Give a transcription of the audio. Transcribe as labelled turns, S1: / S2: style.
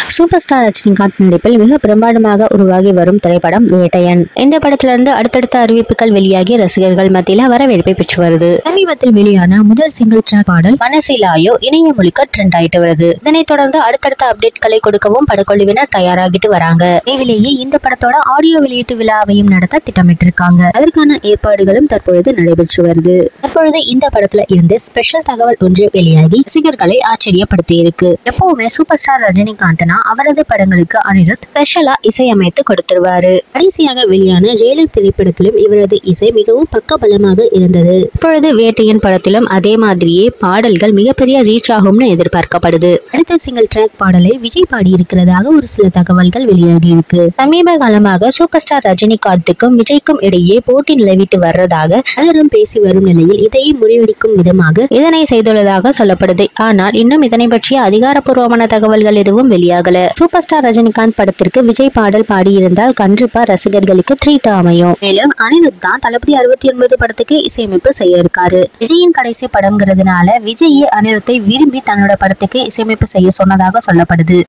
S1: Super star Rajinikanth நடிப்பில் மிக பிரம்மாண்டமாக உருவாகி வரும் திரைப்படம் வேட்டையன். இந்த படத்திலிருந்து அடுத்தடுத்த அறிவிப்புகள் வெளியாகி ரசிகர்கள் மத்தியில வரவேற்பை பெற்று வருது. சமீபத்தில் வெளியான முதல் சிங்கிள் ட்ராக் பாடல் மனசிலாயோ இணைய முழுக்க ட்ரெண்ட் ஆயிட்டு வருது. இதனைத் தொடர்ந்து அடுத்தடுத்த அப்டேட்களை கொடுக்கவும் படக்குழுவினர் தயாராகிட்டு வராங்க. விரைவிலேயே இந்த படத்தோட ஆடியோ வெளியீட்டு விழாவையும் நடத்த திட்டமிட்டிருக்காங்க. அதற்கான ஏற்பாடுகளும் தற்பொழுது நடைபெற்று வருது. தற்பொழுது இந்த படத்துல இருந்து ஸ்பெஷல் தகவல் ஒன்று வெளியாகி ரசிகர்களை ஆச்சரியப்படுத்தி இருக்கு. எப்பவுமே சூப்பர் ஸ்டார் ரஜினிகாந்த்னா அவரது படங்களுக்கு அனிருத் ஸ்பெஷலா இசையமைத்து கொடுத்துருவாரு. கடைசியாக வெளியான ஜெயிலர் திரைப்படத்திலும் இவரது இசை மிகவும் பக்கபலமாக இருந்தது. இப்பொழுது வேட்டையன் படத்திலும் அதே மாதிரியே பாடல்கள் மிகப்பெரிய ரீச் ஆகும்னு எதிர்பார்க்கப்படுது. அடுத்த சிங்கிள் ட்ராக் பாடலை விஜய் பாடி இருக்கிறதாக ஒரு சில தகவல்கள் வெளியாகி இருக்கு. சமீப காலமாக சூப்பர் ஸ்டார் ரஜினிகாந்துக்கும் விஜய்க்கும் இடையே போட்டி நிலவிட்டு வர்றதாக பலரும் பேசி வரும் நிலையில் இதை முறியடிக்கும் விதமாக இதனை செய்துள்ளதாக சொல்லப்படுது. ஆனால் இன்னும் இதனை பற்றிய அதிகாரப்பூர்வமான தகவல்கள் எதுவும் வெளியாகல. சூப்பர் ஸ்டார் ரஜினிகாந்த் படத்திற்கு விஜய் பாடல் பாடியிருந்தால் கண்டிப்பா ரசிகர்களுக்கு ட்ரீட் அமையும். மேலும் அனிருத் தான் தளபதி 69 படத்துக்கு இசையமைப்பு செய்ய இருக்காரு. விஜயின் கடைசி படம்ங்கிறதுனால விஜய் அனிருத்தை விரும்பி தன்னோட படத்துக்கு இசையமைப்பு செய்ய சொன்னதாக சொல்லப்படுது.